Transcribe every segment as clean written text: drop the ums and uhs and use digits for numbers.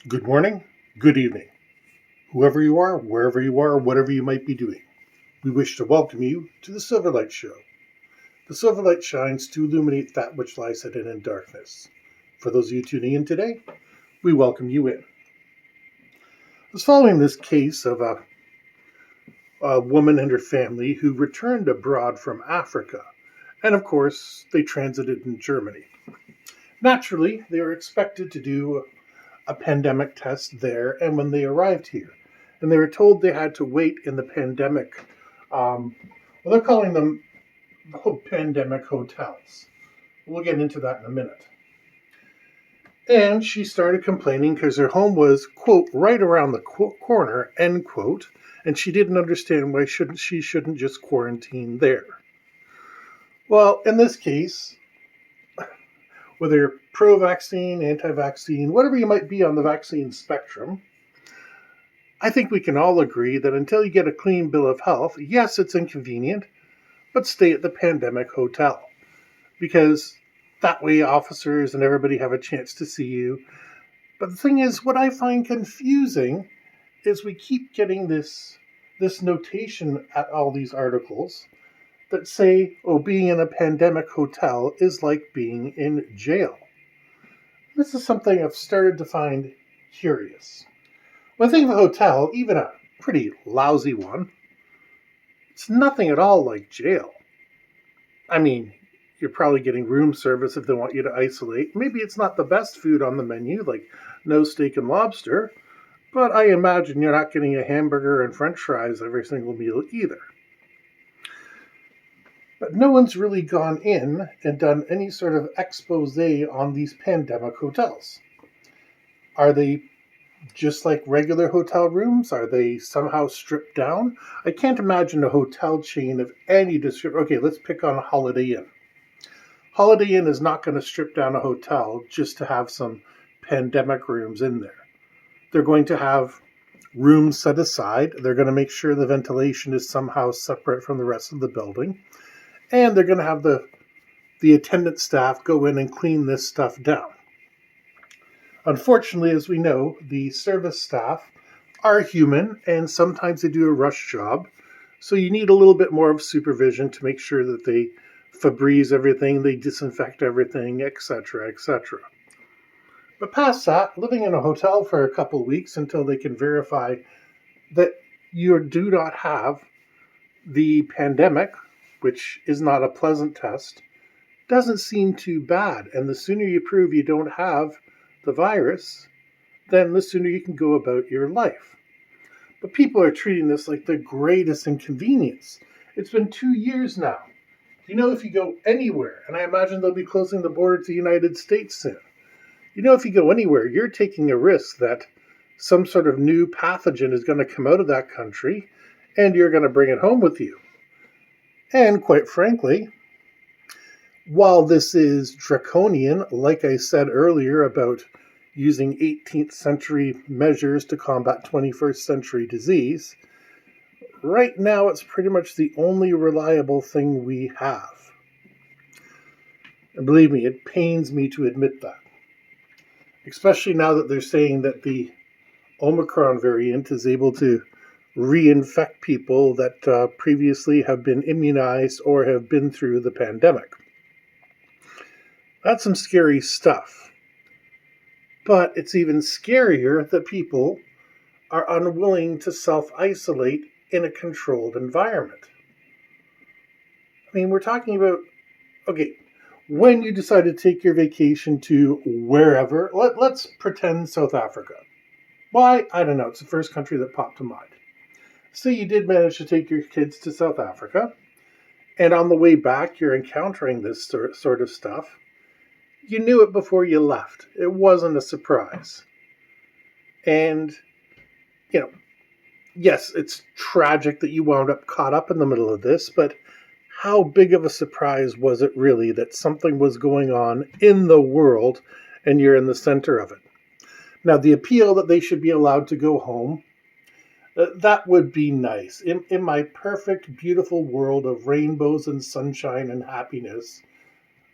Good morning, good evening, whoever you are, wherever you are, whatever you might be doing. We wish to welcome you to the Silverlight Show. The Silverlight shines to illuminate that which lies hidden in darkness. For those of you tuning in today, we welcome you in. I was following this case of a woman and her family who returned abroad from Africa, and of course, they transited in Germany. Naturally, they were expected to do a pandemic test there and when they arrived here. And they were told they had to wait in the pandemic, they're calling them pandemic hotels. We'll get into that in a minute. And she started complaining because her home was, quote, right around the corner, end quote, and she didn't understand why she shouldn't just quarantine there. Well, in this case, whether you're pro-vaccine, anti-vaccine, whatever you might be on the vaccine spectrum, I think we can all agree that until you get a clean bill of health, yes, it's inconvenient, but stay at the pandemic hotel. Because that way officers and everybody have a chance to see you. But the thing is, what I find confusing is we keep getting this notation at all these articles that say, oh, being in a pandemic hotel is like being in jail. This is something I've started to find curious. When I think of a hotel, even a pretty lousy one, it's nothing at all like jail. I mean, you're probably getting room service if they want you to isolate. Maybe it's not the best food on the menu, like no steak and lobster, but I imagine you're not getting a hamburger and french fries every single meal either. But no one's really gone in and done any sort of expose on these pandemic hotels. Are they just like regular hotel rooms? Are they somehow stripped down? I can't imagine a hotel chain of any description. Okay, let's pick on Holiday Inn. Holiday Inn is not going to strip down a hotel just to have some pandemic rooms in there. They're going to have rooms set aside. They're going to make sure the ventilation is somehow separate from the rest of the building. And they're going to have the attendant staff go in and clean this stuff down. Unfortunately, as we know, the service staff are human and sometimes they do a rush job. So you need a little bit more of supervision to make sure that they Febreze everything, they disinfect everything, etc., etc. But past that, living in a hotel for a couple of weeks until they can verify that you do not have the pandemic, which is not a pleasant test, doesn't seem too bad. And the sooner you prove you don't have the virus, then the sooner you can go about your life. But people are treating this like the greatest inconvenience. It's been 2 years now. You know, if you go anywhere, and I imagine they'll be closing the border to the United States soon. You know, if you go anywhere, you're taking a risk that some sort of new pathogen is going to come out of that country and you're going to bring it home with you. And quite frankly, while this is draconian, like I said earlier about using 18th century measures to combat 21st century disease, right now it's pretty much the only reliable thing we have. And believe me, it pains me to admit that. Especially now that they're saying that the Omicron variant is able to reinfect people that previously have been immunized or have been through the pandemic. That's some scary stuff. But it's even scarier that people are unwilling to self-isolate in a controlled environment. I mean, we're talking about, okay, when you decide to take your vacation to wherever, let's pretend South Africa. Why? I don't know. It's the first country that popped to mind. So you did manage to take your kids to South Africa, and on the way back, you're encountering this sort of stuff. You knew it before you left. It wasn't a surprise. And, you know, yes, it's tragic that you wound up caught up in the middle of this, but how big of a surprise was it really that something was going on in the world and you're in the center of it? Now, the appeal that they should be allowed to go home, that would be nice. In my perfect, beautiful world of rainbows and sunshine and happiness,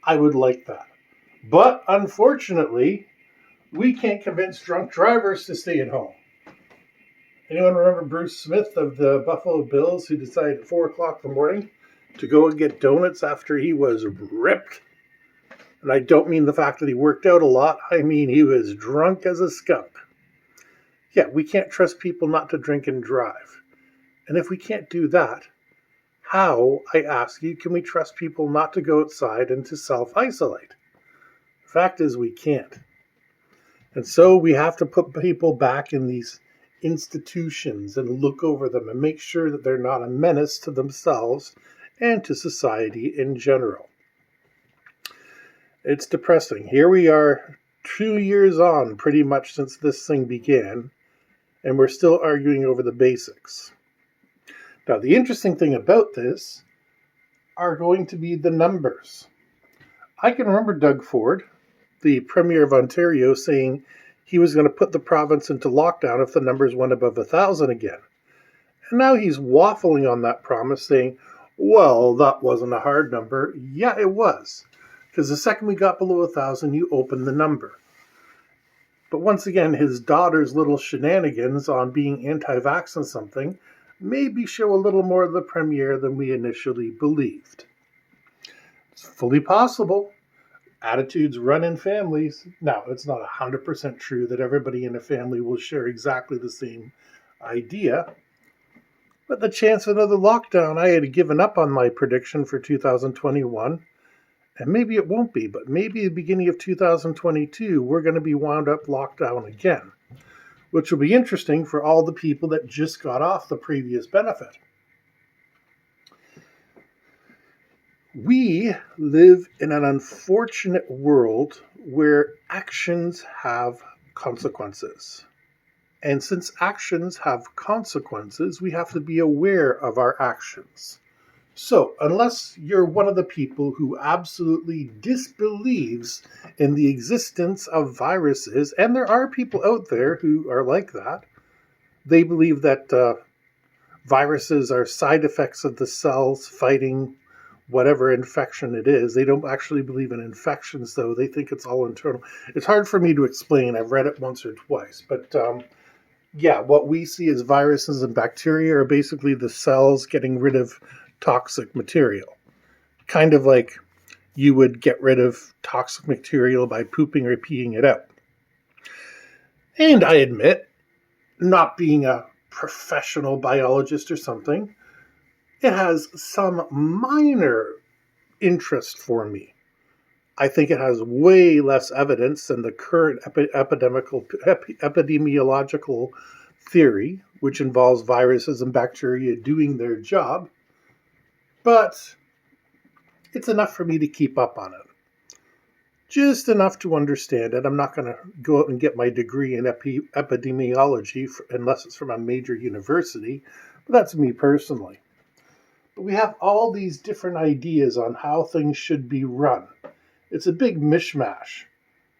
I would like that. But unfortunately, We can't convince drunk drivers to stay at home. Anyone remember Bruce Smith of the Buffalo Bills who decided at 4 o'clock in the morning to go and get donuts after he was ripped? And I don't mean the fact that he worked out a lot. I mean he was drunk as a skunk. Yeah, we can't trust people not to drink and drive. And if we can't do that, how, I ask you, can we trust people not to go outside and to self-isolate? The fact is we can't. And so we have to put people back in these institutions and look over them and make sure that they're not a menace to themselves and to society in general. It's depressing. Here we are 2 years on pretty much since this thing began, and we're still arguing over the basics. Now, the interesting thing about this are going to be the numbers. I can remember Doug Ford, the Premier of Ontario, saying he was going to put the province into lockdown if the numbers went above 1,000 again. And now he's waffling on that promise, saying, well, that wasn't a hard number. Yeah, it was. Because the second we got below 1,000, you opened the number. But once again, his daughter's little shenanigans on being anti-vax and something maybe show a little more of the Premier than we initially believed. It's fully possible. Attitudes run in families. Now, it's not 100% true that everybody in a family will share exactly the same idea. But the chance of another lockdown, I had given up on my prediction for 2021. And maybe it won't be, but maybe at the beginning of 2022, we're going to be wound up locked down again, which will be interesting for all the people that just got off the previous benefit. We live in an unfortunate world where actions have consequences. And since actions have consequences, we have to be aware of our actions. So, unless you're one of the people who absolutely disbelieves in the existence of viruses, and there are people out there who are like that, they believe that viruses are side effects of the cells fighting whatever infection it is. They don't actually believe in infections, though. They think it's all internal. It's hard for me to explain. I've read it once or twice. But yeah, what we see as viruses and bacteria are basically the cells getting rid of toxic material. Kind of like you would get rid of toxic material by pooping or peeing it out. And I admit, not being a professional biologist or something, it has some minor interest for me. I think it has way less evidence than the current epidemiological theory, which involves viruses and bacteria doing their job. But it's enough for me to keep up on it. Just enough to understand it. I'm not going to go out and get my degree in epidemiology unless it's from a major university, but that's me personally. But we have all these different ideas on how things should be run. It's a big mishmash.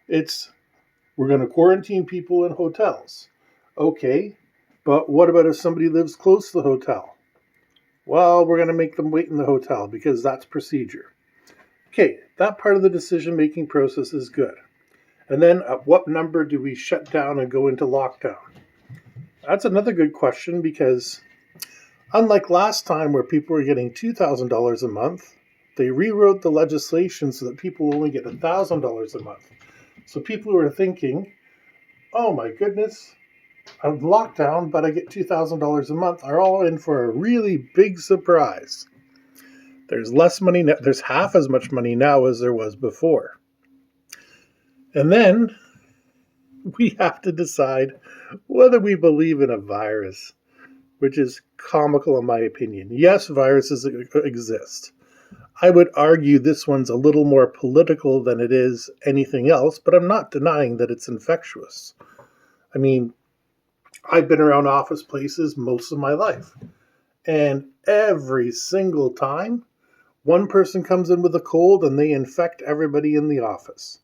We're going to quarantine people in hotels. Okay, but what about if somebody lives close to the hotel? Well, we're going to make them wait in the hotel because that's procedure. Okay, that part of the decision-making process is good. And then at what number do we shut down and go into lockdown? That's another good question because unlike last time where people were getting $2,000 a month, they rewrote the legislation so that people only get $1,000 a month. So people who are thinking, oh my goodness, I'm locked down, but I get $2,000 a month, are all in for a really big surprise. There's less money now. There's half as much money now as there was before. And then we have to decide whether we believe in a virus, which is comical in my opinion. Yes, viruses exist. I would argue this one's a little more political than it is anything else, but I'm not denying that it's infectious. I mean, I've been around office places most of my life, and every single time, one person comes in with a cold and they infect everybody in the office.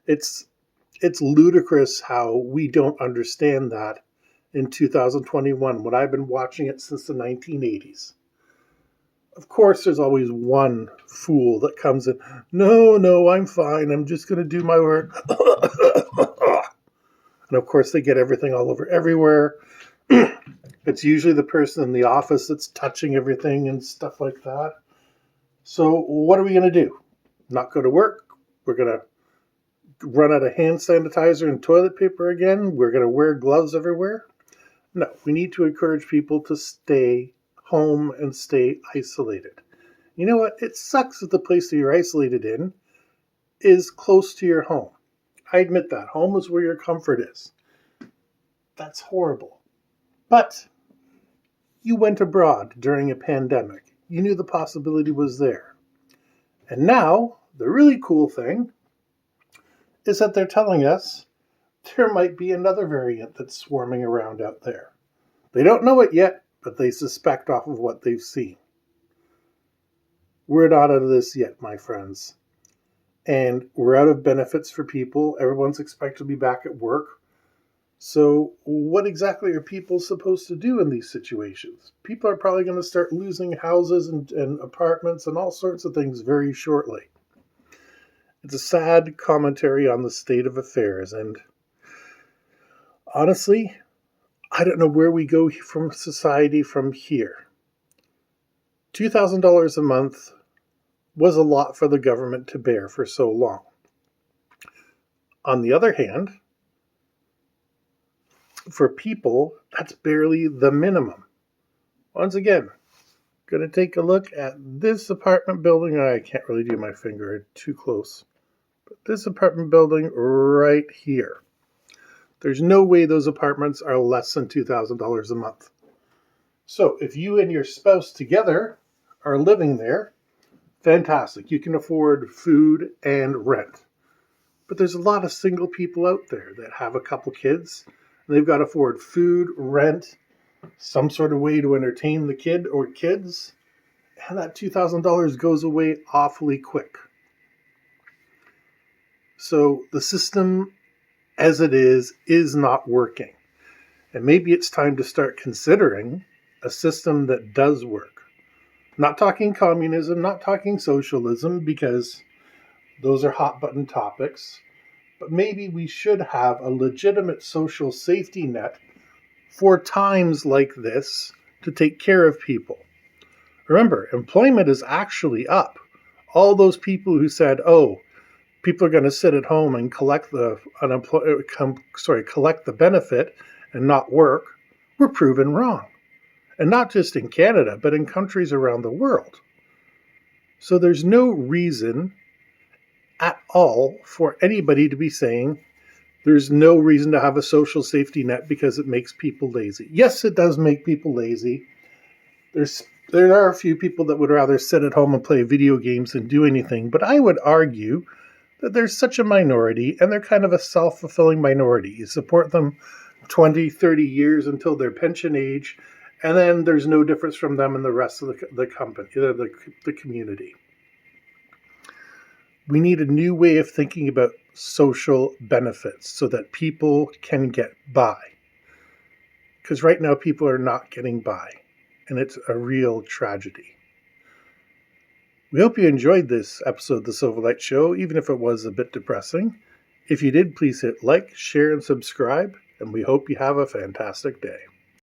It's ludicrous how we don't understand that in 2021 when I've been watching it since the 1980s. Of course, there's always one fool that comes in, no, I'm fine, I'm just going to do my work. And of course, they get everything all over everywhere. It's usually the person in the office that's touching everything and stuff like that. So what are we going to do? Not go to work? We're going to run out of hand sanitizer and toilet paper again? We're going to wear gloves everywhere? No, we need to encourage people to stay home and stay isolated. You know what? It sucks that the place that you're isolated in is close to your home. I admit that. Home is where your comfort is. That's horrible. But you went abroad during a pandemic. You knew the possibility was there. And now, the really cool thing is that they're telling us there might be another variant that's swarming around out there. They don't know it yet, but they suspect off of what they've seen. We're not out of this yet, my friends. And we're out of benefits for people. Everyone's expected to be back at work. So what exactly are people supposed to do in these situations? People are probably going to start losing houses and apartments and all sorts of things very shortly. It's a sad commentary on the state of affairs. And honestly, I don't know where we go from society from here. $2,000 a month was a lot for the government to bear for so long. On the other hand, for people, that's barely the minimum. Once again, going to take a look at this apartment building. I can't really do my finger too close. But this apartment building right here. There's no way those apartments are less than $2,000 a month. So if you and your spouse together are living there, fantastic. You can afford food and rent. But there's a lot of single people out there that have a couple kids. And they've got to afford food, rent, some sort of way to entertain the kid or kids. And that $2,000 goes away awfully quick. So the system as it is not working. And maybe it's time to start considering a system that does work. Not talking communism, not talking socialism, because those are hot button topics. But maybe we should have a legitimate social safety net for times like this to take care of people. Remember, employment is actually up. All those people who said, oh, people are going to sit at home and collect the collect the benefit and not work, were proven wrong. And not just in Canada, but in countries around the world. So there's no reason at all for anybody to be saying there's no reason to have a social safety net because it makes people lazy. Yes, it does make people lazy. There are a few people that would rather sit at home and play video games than do anything, but I would argue that there's such a minority, and they're kind of a self-fulfilling minority. You support them 20, 30 years until their pension age, and then there's no difference from them and the rest of the company, the community. We need a new way of thinking about social benefits so that people can get by. Because right now people are not getting by, and it's a real tragedy. We hope you enjoyed this episode of the Silverlight Show, even if it was a bit depressing. If you did, please hit like, share, and subscribe, and we hope you have a fantastic day.